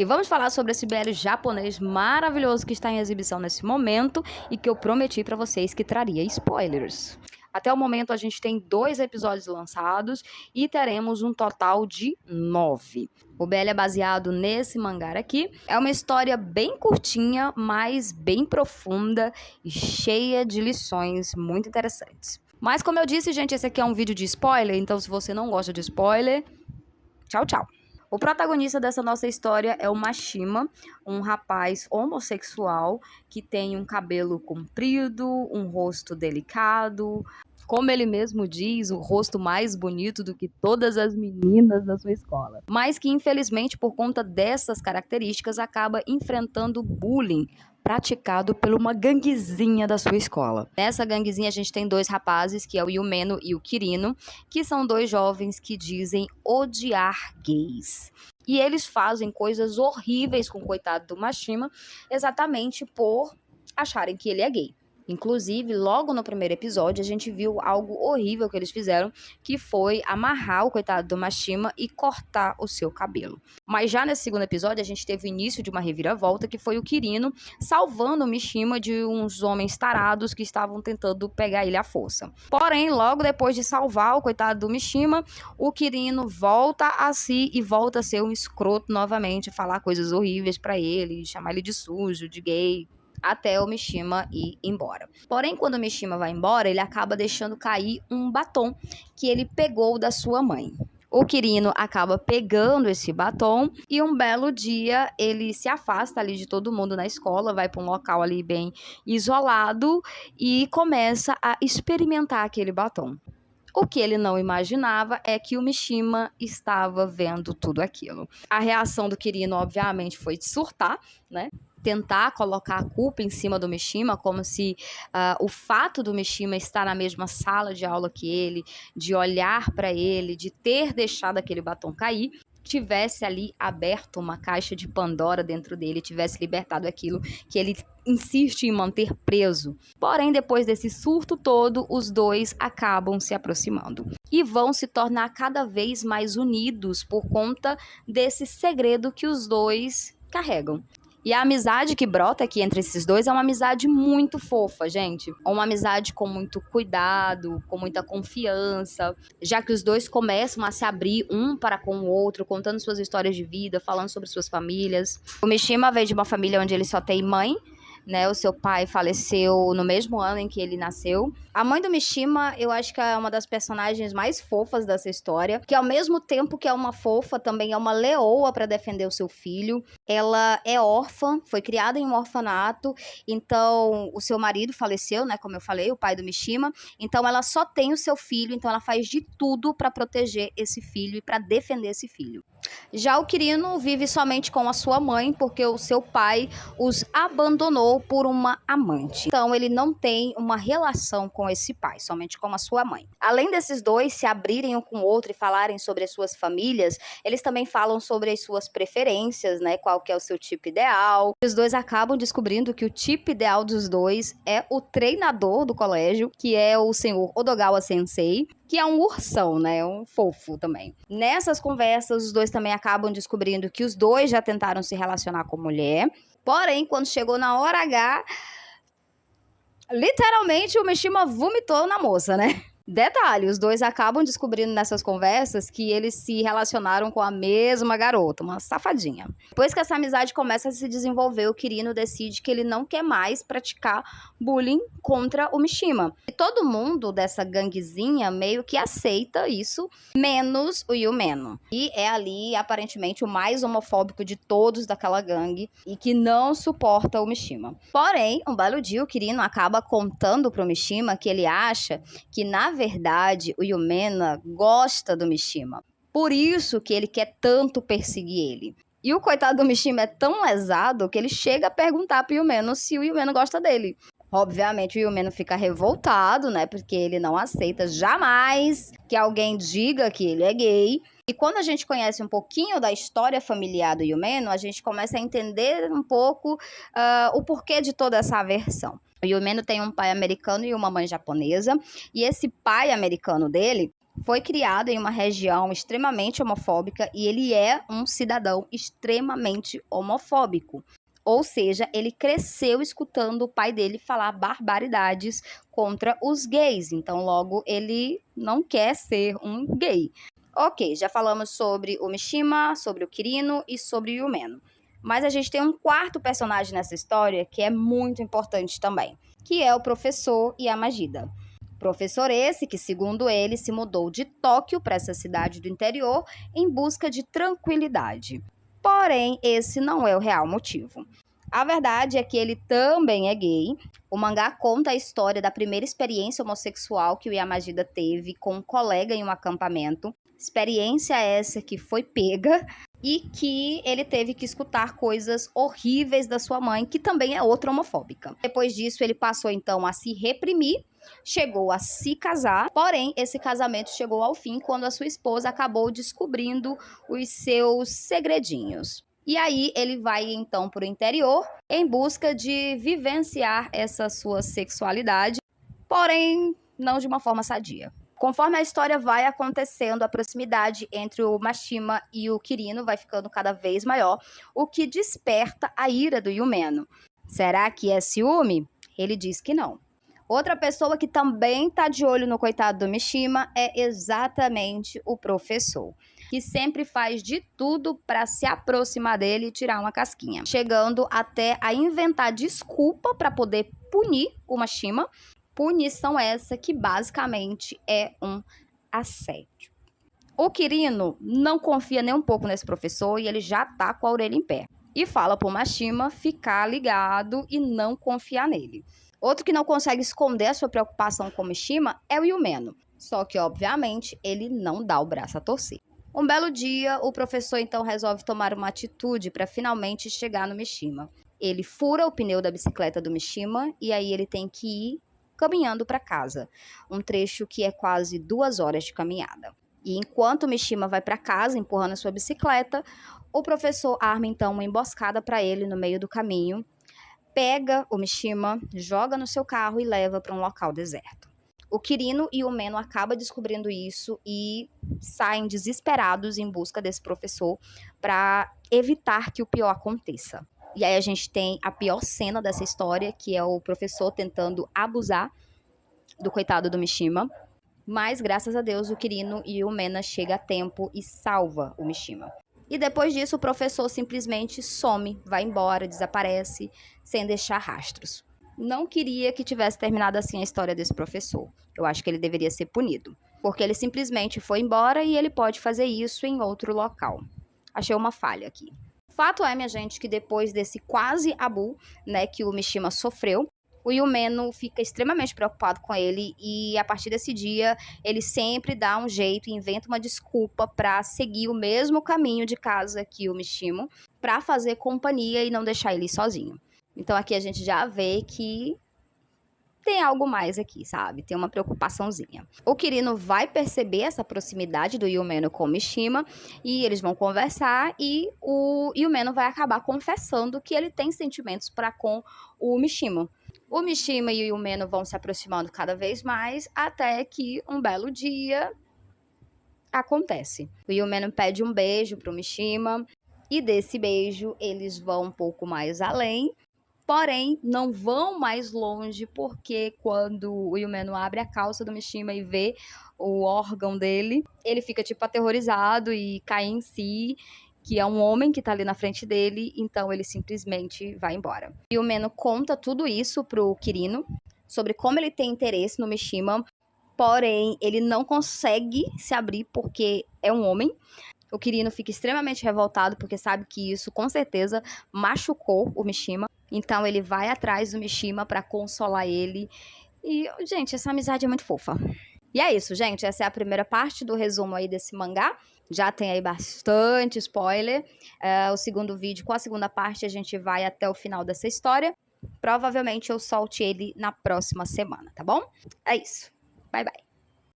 E vamos falar sobre esse BL japonês maravilhoso que está em exibição nesse momento e que eu prometi para vocês que traria spoilers. Até o momento a gente tem 2 episódios lançados e teremos um total de 9. O BL é baseado nesse mangá aqui. É uma história bem curtinha, mas bem profunda e cheia de lições muito interessantes. Mas como eu disse, gente, esse aqui é um vídeo de spoiler, então se você não gosta de spoiler, tchau, tchau. O protagonista dessa nossa história é o Mashima, um rapaz homossexual que tem um cabelo comprido, um rosto delicado, como ele mesmo diz, o rosto mais bonito do que todas as meninas da sua escola. Mas que, infelizmente, por conta dessas características, acaba enfrentando bullying praticado por uma ganguezinha da sua escola. Nessa ganguezinha a gente tem 2 rapazes, que é o Yumeno e o Kirino, que são 2 jovens que dizem odiar gays. E eles fazem coisas horríveis com o coitado do Mashima, exatamente por acharem que ele é gay. Inclusive, logo no primeiro episódio, a gente viu algo horrível que eles fizeram, que foi amarrar o coitado do Mashima e cortar o seu cabelo. Mas já nesse segundo episódio, a gente teve o início de uma reviravolta, que foi o Kirino salvando o Mishima de uns homens tarados que estavam tentando pegar ele à força. Porém, logo depois de salvar o coitado do Mishima, o Kirino volta a si e volta a ser um escroto novamente, falar coisas horríveis pra ele, chamar ele de sujo, de gay, até o Mishima ir embora. Porém, quando o Mishima vai embora, ele acaba deixando cair um batom que ele pegou da sua mãe. O Kirino acaba pegando esse batom e um belo dia ele se afasta ali de todo mundo na escola, vai para um local ali bem isolado e começa a experimentar aquele batom. O que ele não imaginava é que o Mishima estava vendo tudo aquilo. A reação do Kirino, obviamente, foi de surtar, né? Tentar colocar a culpa em cima do Mishima, como se o fato do Mishima estar na mesma sala de aula que ele, de olhar para ele, de ter deixado aquele batom cair, tivesse ali aberto uma caixa de Pandora dentro dele, tivesse libertado aquilo que ele insiste em manter preso. Porém, depois desse surto todo, os dois acabam se aproximando e vão se tornar cada vez mais unidos por conta desse segredo que os dois carregam. E a amizade que brota aqui entre esses dois é uma amizade muito fofa, gente. Uma amizade com muito cuidado, com muita confiança, já que os dois começam a se abrir um para com o outro, contando suas histórias de vida, falando sobre suas famílias. O Mishima veio de uma família onde ele só tem mãe, né? O seu pai faleceu no mesmo ano em que ele nasceu. A mãe do Mishima, eu acho que é uma das personagens mais fofas dessa história, que ao mesmo tempo que é uma fofa, também é uma leoa para defender o seu filho. Ela é órfã, foi criada em um orfanato, então o seu marido faleceu, né? Como eu falei, o pai do Mishima. Então ela só tem o seu filho, então ela faz de tudo para proteger esse filho e para defender esse filho. Já o Kirino vive somente com a sua mãe, porque o seu pai os abandonou por uma amante. Então ele não tem uma relação com esse pai, somente com a sua mãe. Além desses dois se abrirem um com o outro e falarem sobre as suas famílias, eles também falam sobre as suas preferências, né? Qual que é o seu tipo ideal. Os dois acabam descobrindo que o tipo ideal dos dois é o treinador do colégio, que é o senhor Odogawa Sensei, que é um ursão, né? Um fofo também. Nessas conversas, os dois também acabam descobrindo que os dois já tentaram se relacionar com mulher. Porém, quando chegou na hora H, literalmente o Mishima vomitou na moça, né? Detalhe, os dois acabam descobrindo nessas conversas que eles se relacionaram com a mesma garota, uma safadinha. Depois que essa amizade começa a se desenvolver, o Kirino decide que ele não quer mais praticar bullying contra o Mishima. E todo mundo dessa ganguezinha meio que aceita isso, menos o Yumeno. E é ali, aparentemente, o mais homofóbico de todos daquela gangue e que não suporta o Mishima. Porém, um belo dia, o Kirino acaba contando pro Mishima que ele acha que, na verdade, o Yumeno gosta do Mishima. Por isso que ele quer tanto perseguir ele. E o coitado do Mishima é tão lesado que ele chega a perguntar pro Yumeno se o Yumeno gosta dele. Obviamente, o Yumeno fica revoltado, né? Porque ele não aceita jamais que alguém diga que ele é gay. E quando a gente conhece um pouquinho da história familiar do Yumeno, a gente começa a entender um pouco o porquê de toda essa aversão. O Yumeno tem um pai americano e uma mãe japonesa. E esse pai americano dele foi criado em uma região extremamente homofóbica e ele é um cidadão extremamente homofóbico. Ou seja, ele cresceu escutando o pai dele falar barbaridades contra os gays. Então, logo, ele não quer ser um gay. Ok, já falamos sobre o Mishima, sobre o Kirino e sobre o Yumeno. Mas a gente tem um quarto personagem nessa história que é muito importante também, que é o professor Yamagida. Professor esse que, segundo ele, se mudou de Tóquio para essa cidade do interior em busca de tranquilidade. Porém, esse não é o real motivo. A verdade é que ele também é gay. O mangá conta a história da primeira experiência homossexual que o Yamagida teve com um colega em um acampamento. Experiência essa que foi pega e que ele teve que escutar coisas horríveis da sua mãe, que também é outra homofóbica. Depois disso, ele passou então a se reprimir, chegou a se casar, porém esse casamento chegou ao fim quando a sua esposa acabou descobrindo os seus segredinhos. E aí ele vai então para o interior em busca de vivenciar essa sua sexualidade, porém não de uma forma sadia. Conforme a história vai acontecendo, a proximidade entre o Mashima e o Kirino vai ficando cada vez maior, o que desperta a ira do Yumeno. Será que é ciúme? Ele diz que não. Outra pessoa que também tá de olho no coitado do Mishima é exatamente o professor, que sempre faz de tudo para se aproximar dele e tirar uma casquinha, chegando até a inventar desculpa para poder punir o Mishima. Punição essa que basicamente é um assédio. O Kirino não confia nem um pouco nesse professor e ele já tá com a orelha em pé. E fala pro Mashima ficar ligado e não confiar nele. Outro que não consegue esconder a sua preocupação com o Mishima é o Yumeno. Só que, obviamente, ele não dá o braço a torcer. Um belo dia, o professor então resolve tomar uma atitude para finalmente chegar no Mishima. Ele fura o pneu da bicicleta do Mishima e aí ele tem que ir caminhando para casa, um trecho que é quase 2 horas de caminhada. E enquanto o Mishima vai para casa empurrando a sua bicicleta, o professor arma então uma emboscada para ele no meio do caminho, pega o Mishima, joga no seu carro e leva para um local deserto. O Kirino e o Meno acabam descobrindo isso e saem desesperados em busca desse professor para evitar que o pior aconteça. E aí a gente tem a pior cena dessa história, que é o professor tentando abusar do coitado do Mishima. Mas, graças a Deus, o Kirino e o Mena chegam a tempo e salva o Mishima. E depois disso, o professor simplesmente some, vai embora, desaparece, sem deixar rastros. Não queria que tivesse terminado assim a história desse professor. Eu acho que ele deveria ser punido. Porque ele simplesmente foi embora e ele pode fazer isso em outro local. Achei uma falha aqui. Fato é, minha gente, que depois desse quase abu, né, que o Mishima sofreu, o Yumeno fica extremamente preocupado com ele e a partir desse dia ele sempre dá um jeito e inventa uma desculpa para seguir o mesmo caminho de casa que o Mishima, para fazer companhia e não deixar ele sozinho. Então aqui a gente já vê que tem algo mais aqui, sabe? Tem uma preocupaçãozinha. O Kirino vai perceber essa proximidade do Yumeno com o Mishima e eles vão conversar e o Yumeno vai acabar confessando que ele tem sentimentos para com o Mishima. O Mishima e o Yumeno vão se aproximando cada vez mais até que um belo dia acontece. O Yumeno pede um beijo pro Mishima e desse beijo eles vão um pouco mais além. Porém, não vão mais longe, porque quando o Yumeno abre a calça do Mishima e vê o órgão dele, ele fica, tipo, aterrorizado e cai em si, que é um homem que tá ali na frente dele, então ele simplesmente vai embora. O Yumeno conta tudo isso pro Kirino, sobre como ele tem interesse no Mishima, porém, ele não consegue se abrir porque é um homem. O Kirino fica extremamente revoltado, porque sabe que isso, com certeza, machucou o Mishima. Então ele vai atrás do Mishima pra consolar ele. E, gente, essa amizade é muito fofa. E é isso, gente. Essa é a primeira parte do resumo aí desse mangá. Já tem aí bastante spoiler. O segundo vídeo, com a segunda parte, a gente vai até o final dessa história. Provavelmente eu solte ele na próxima semana, tá bom? É isso. Bye, bye.